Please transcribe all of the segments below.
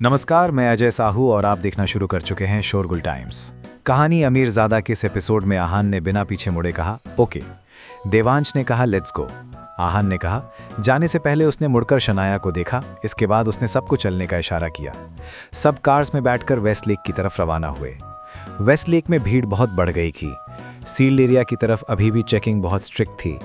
नमस्कार, मैं अजय साहू और आप देखना शुरू कर चुके हैं शोरगुल टाइम्स। कहानी अमीरजादा के इस एपिसोड में आहान ने बिना पीछे मुड़े कहा ओके। देवांश ने कहा लेट्स गो। आहान ने कहा। जाने से पहले उसने मुड़कर शनाया को देखा। इसके बाद उसने सबको चलने का इशारा किया। सब कार्स में बैठकर वेस्ट लेक की तरफ रवाना हुए। वेस्ट लेक में भीड़ बहुत बढ़ गई थी। सील्ड एरिया की तरफ अभी भी चेकिंग बहुत स्ट्रिक्ट थी।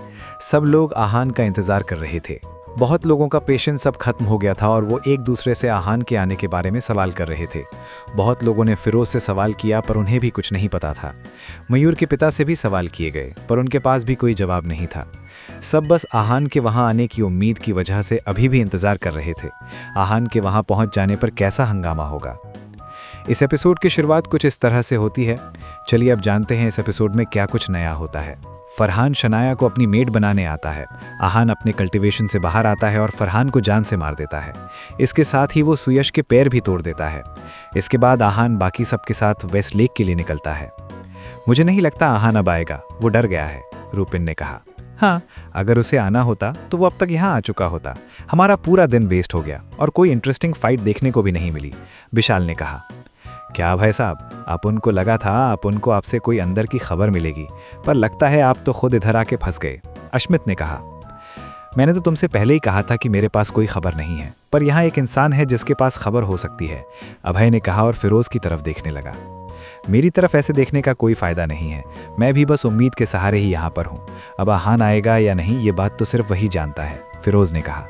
सब लोग आहान का इंतजार कर रहे थे। बहुत लोगों का पेशेंस अब खत्म हो गया था और वो एक दूसरे से आहान के आने के बारे में सवाल कर रहे थे। बहुत लोगों ने फिरोज से सवाल किया पर उन्हें भी कुछ नहीं पता था। मयूर के पिता से भी सवाल किए गए पर उनके पास भी कोई जवाब नहीं था। सब बस आहान के वहां आने की उम्मीद की वजह से अभी भी इंतजार कर रहे थे। आहान के वहां पहुंच जाने पर कैसा हंगामा होगा। इस एपिसोड की शुरुआत कुछ इस तरह से होती है। चलिए अब जानते हैं इस एपिसोड में क्या कुछ नया होता है। फरहान शनाया को अपनी मेड बनाने आता है। आहान अपने कल्टीवेशन से बाहर आता है और फरहान को जान से मार देता है। इसके साथ ही वो सुयश के पैर भी तोड़ देता है। इसके बाद आहान बाकी सबके साथ वेस्ट लेक के लिए निकलता है। मुझे नहीं लगता आहान अब आएगा, वो डर गया है, रूपिन ने कहा। हाँ, अगर उसे आना होता तो वो अब तक यहाँ आ चुका होता। हमारा पूरा दिन वेस्ट हो गया और कोई इंटरेस्टिंग फाइट देखने को भी नहीं मिली, विशाल ने कहा। क्या भाई साहब, आप उनको लगा था आप उनको आपसे कोई अंदर की खबर मिलेगी, पर लगता है आप तो खुद इधर आके फंस गए, अश्मित ने कहा। मैंने तो तुमसे पहले ही कहा था कि मेरे पास कोई खबर नहीं है, पर यहाँ एक इंसान है जिसके पास खबर हो सकती है, अभय ने कहा और फिरोज की तरफ देखने लगा। मेरी तरफ ऐसे देखने का कोई फायदा नहीं है, मैं भी बस उम्मीद के सहारे ही यहाँ पर हूँ। अब आहान आएगा या नहीं ये बात तो सिर्फ वही जानता है, फिरोज ने कहा।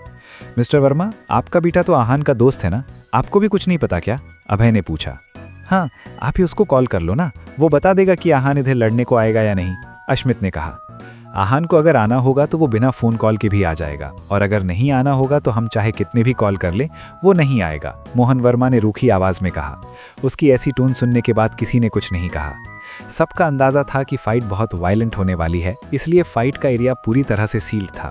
मिस्टर वर्मा, आपका बेटा तो आहान का दोस्त है ना, आपको भी कुछ नहीं पता क्या, अभय ने पूछा। हाँ, आप ही उसको कॉल कर लो ना, वो बता देगा कि आहान इधर लड़ने को आएगा या नहीं, अश्मित ने कहा। आहान को अगर आना होगा तो वो बिना फोन कॉल के भी आ जाएगा, और अगर नहीं आना होगा तो हम चाहे कितने भी कॉल कर लें वो नहीं आएगा, मोहन वर्मा ने रूखी आवाज में कहा। उसकी ऐसी टोन सुनने के बाद किसी ने कुछ नहीं कहा। सबका अंदाजा था कि फाइट बहुत वायलेंट होने वाली है, इसलिए फाइट का एरिया पूरी तरह से सील्ड था।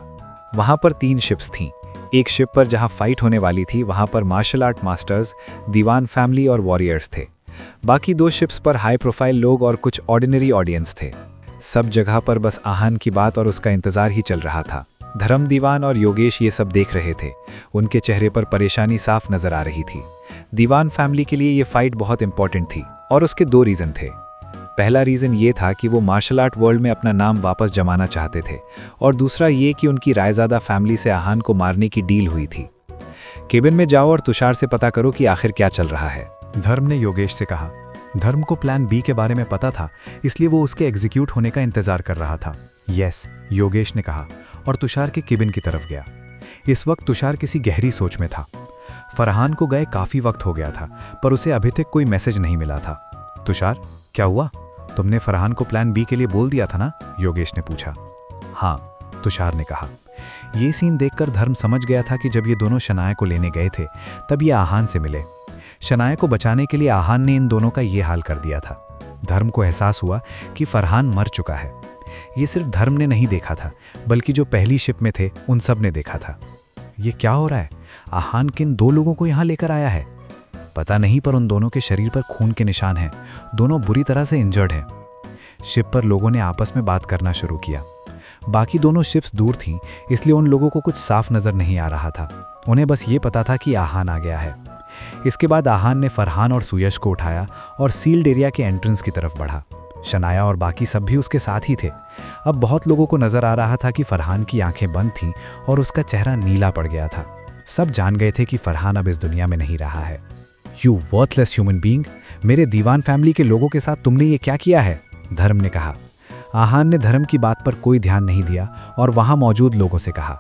वहां पर 3 शिप्स थीं। एक शिप पर जहां फाइट होने वाली थी वहां पर मार्शल आर्ट मास्टर्स, दीवान फैमिली और वॉरियर्स थे। बाकी 2 शिप्स पर हाई प्रोफाइल लोग और कुछ ऑर्डिनरी ऑडियंस थे। सब जगह पर बस आहान की बात और उसका इंतजार ही चल रहा था। धर्म, दीवान और योगेश ये सब देख रहे थे। उनके चेहरे पर परेशानी साफ नजर आ रही थी। दीवान फैमिली के लिए ये फाइट बहुत इंपॉर्टेंट थी और उसके 2 रीजन थे। पहला रीजन ये था कि वो मार्शल आर्ट वर्ल्ड में अपना नाम वापस जमाना चाहते थे, और दूसरा ये कि उनकी रायजादा फैमिली से आहान को मारने की डील हुई थी। केबिन में जाओ और तुषार से पता करो कि आखिर क्या चल रहा है, धर्म ने योगेश से कहा। धर्म को प्लान बी के बारे में पता था, इसलिए वो उसके एग्जीक्यूट होने का इंतजार कर रहा था। यस, योगेश ने कहा और तुषार के केबिन की तरफ गया। इस वक्त तुषार किसी गहरी सोच में था। फरहान को गए काफी वक्त हो गया था, पर उसे अभी तक कोई मैसेज नहीं मिला था। तुषार, क्या हुआ? तुमने फरहान को प्लान बी के लिए बोल दिया था ना, योगेश ने पूछा। हाँ, तुषार ने कहा। ये सीन देखकर धर्म समझ गया था कि जब ये दोनों शनाया को लेने गए थे तब ये आहान से मिले। शनाया को बचाने के लिए आहान ने इन दोनों का ये हाल कर दिया था। धर्म को एहसास हुआ कि फरहान मर चुका है। ये सिर्फ धर्म ने नहीं देखा था, बल्कि जो पहली शिप में थे उन सब ने देखा था। ये क्या हो रहा है? आहान किन 2 लोगों को यहाँ लेकर आया है? पता नहीं, पर उन दोनों के शरीर पर खून के निशान हैं। दोनों बुरी तरह से इंजर्ड हैं। शिप पर लोगों ने आपस में बात करना शुरू किया। बाकी दोनों शिप्स दूर थीं, इसलिए उन लोगों को कुछ साफ नजर नहीं आ रहा था। उन्हें बस ये पता था कि आहान आ गया है। इसके बाद आहान ने फरहान और सुयश को उठाया और सील्ड एरिया के एंट्रेंस की तरफ बढ़ा। शनाया और बाकी सब भी उसके साथ ही थे। अब बहुत लोगों को नजर आ रहा था कि फरहान की आंखें बंद थीं और उसका चेहरा नीला पड़ गया था। सब जान गए थे कि फरहान अब इस दुनिया में नहीं रहा है। यू वर्थलेस ह्यूमन बीइंग, मेरे दीवान फैमिली के लोगों के साथ तुमने ये क्या किया है? धर्म ने कहा। आहान ने धर्म की बात पर कोई ध्यान नहीं दिया और वहां मौजूद लोगों से कहा,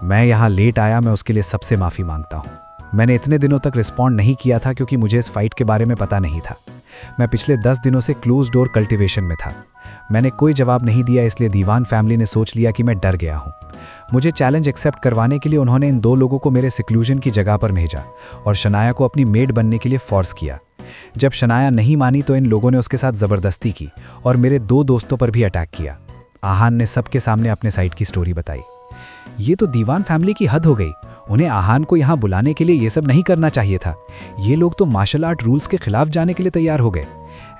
मैं यहाँ लेट आया, मैं उसके लिए सबसे माफी मांगता हूँ। मैंने इतने दिनों तक रिस्पॉन्ड नहीं किया था क्योंकि मुझे इस फाइट के बारे में पता नहीं था। मैं पिछले 10 दिनों से क्लोज डोर कल्टीवेशन में था। मैंने कोई जवाब नहीं दिया, इसलिए दीवान फैमिली ने सोच लिया कि मैं डर गया हूँ। मुझे चैलेंज एक्सेप्ट करवाने के लिए उन्होंने इन 2 लोगों को मेरे सिक्लूजन की जगह पर भेजा और शनाया को अपनी मेड बनने के लिए फोर्स किया। जब शनाया नहीं मानी तो इन लोगों ने उसके साथ जबरदस्ती की और मेरे 2 दोस्तों पर भी अटैक किया। आहान ने सबके सामने अपने साइड की स्टोरी बताई। ये तो दीवान फैमिली की हद हो गई। उन्हें आहान को यहाँ बुलाने के लिए ये सब नहीं करना चाहिए था। ये लोग तो मार्शल आर्ट रूल्स के खिलाफ जाने के लिए तैयार हो गए।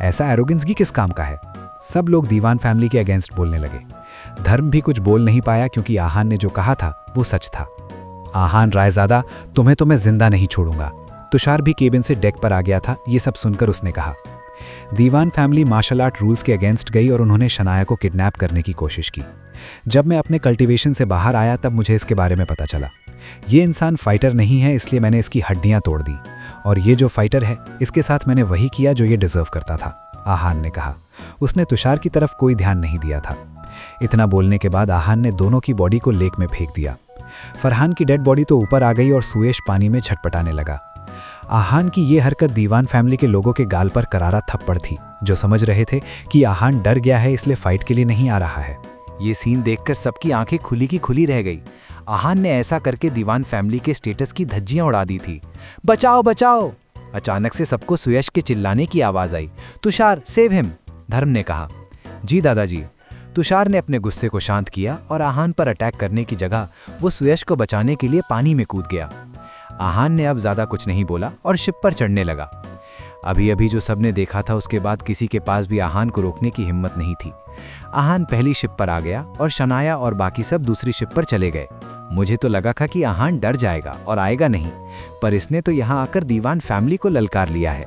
ऐसा एरोगेंस किस काम का है? सब लोग दीवान फैमिली के अगेंस्ट बोलने लगे। धर्म भी कुछ बोल नहीं पाया क्योंकि आहान ने जो कहा था वो सच था। आहान रायजादा, तुम्हें तो मैं जिंदा नहीं छोड़ूंगा। तुषार भी केबिन से डेक पर आ गया था। ये सब सुनकर उसने कहा, दीवान फैमिली मार्शल आर्ट रूल्स के अगेंस्ट गई और उन्होंने शनाया को किडनैप करने की कोशिश की। जब मैं अपने कल्टीवेशन से बाहर आया तब मुझे इसके बारे में पता चला। ये इंसान फाइटर नहीं है, इसलिए मैंने इसकी हड्डियां तोड़ दी, और ये जो फाइटर है इसके साथ मैंने वही किया जो ये डिजर्व करता था, आहान ने कहा। उसने तुषार की तरफ कोई ध्यान नहीं दिया था। इतना बोलने के बाद आहान ने दोनों की बॉडी को लेक में फेंक दिया। फरहान की डेड बॉडी तो ऊपर आ गई और सुयश पानी में छटपटाने लगा। आहान की ये हरकत दीवान फैमिली के लोगों के गाल पर करारा थप्पड़ थी, जो समझ रहे थे कि आहान डर गया है, इसलिए फाइट के लिए नहीं आ रहा है। ये सीन देखकर सबकी आंखें खुली की खुली रह गई। आहान ने ऐसा करके दीवान फैमिली के स्टेटस की धज्जियां उड़ा दी थी। बचाओ बचाओ! अचानक से सबको सुयश के चिल्लाने की आवाज आई। Tushar, save him! धर्म ने कहा। जी दादाजी। तुषार ने अपने गुस्से को शांत किया और आहान पर अटैक करने की जगह वो सुयश को बचाने के लिए पानी में कूद गया। आहान ने अब ज्यादा कुछ नहीं बोला और शिप पर चढ़ने लगा। अभी अभी जो सबने देखा था उसके बाद किसी के पास भी आहान को रोकने की हिम्मत नहीं थी। आहान पहली शिप पर आ गया और शनाया और बाकी सब दूसरी शिप पर चले गए। मुझे तो लगा था कि आहान डर जाएगा और आएगा नहीं, पर इसने तो यहाँ आकर दीवान फैमिली को ललकार लिया है।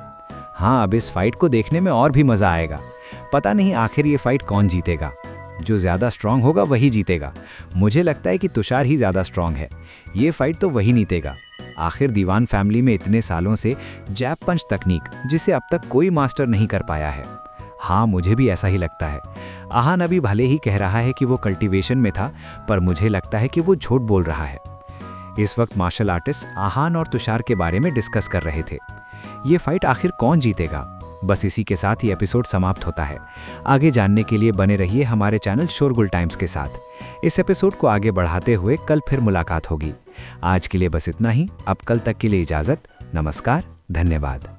हाँ, अब इस फाइट को देखने में और भी मजा आएगा। पता नहीं आखिर ये फाइट कौन जीतेगा। जो ज्यादा स्ट्रांग होगा वही जीतेगा। मुझे लगता है कि तुषार ही ज्यादा स्ट्रांग है। ये फाइट तो वही जीतेगा। आखिर दीवान फैमिली में इतने सालों से जैब पंच तकनीक, जिसे अब तक कोई मास्टर नहीं कर पाया है। हाँ, मुझे भी ऐसा ही लगता है। आहान अभी भले ही कह रहा है कि वो कल्टीवेशन में था, पर मुझे लगता है कि वो झूठ बोल रहा है। इस वक्त मार्शल आर्टिस्ट आहान और तुषार के बारे में डिस्कस कर रहे थे। ये फाइट आखिर कौन जीतेगा? बस इसी के साथ ही एपिसोड समाप्त होता है। आगे जानने के लिए बने रहिए हमारे चैनल शोरगुल टाइम्स के साथ। इस एपिसोड को आगे बढ़ाते हुए कल फिर मुलाकात होगी। आज के लिए बस इतना ही। अब कल तक के लिए इजाजत। नमस्कार, धन्यवाद।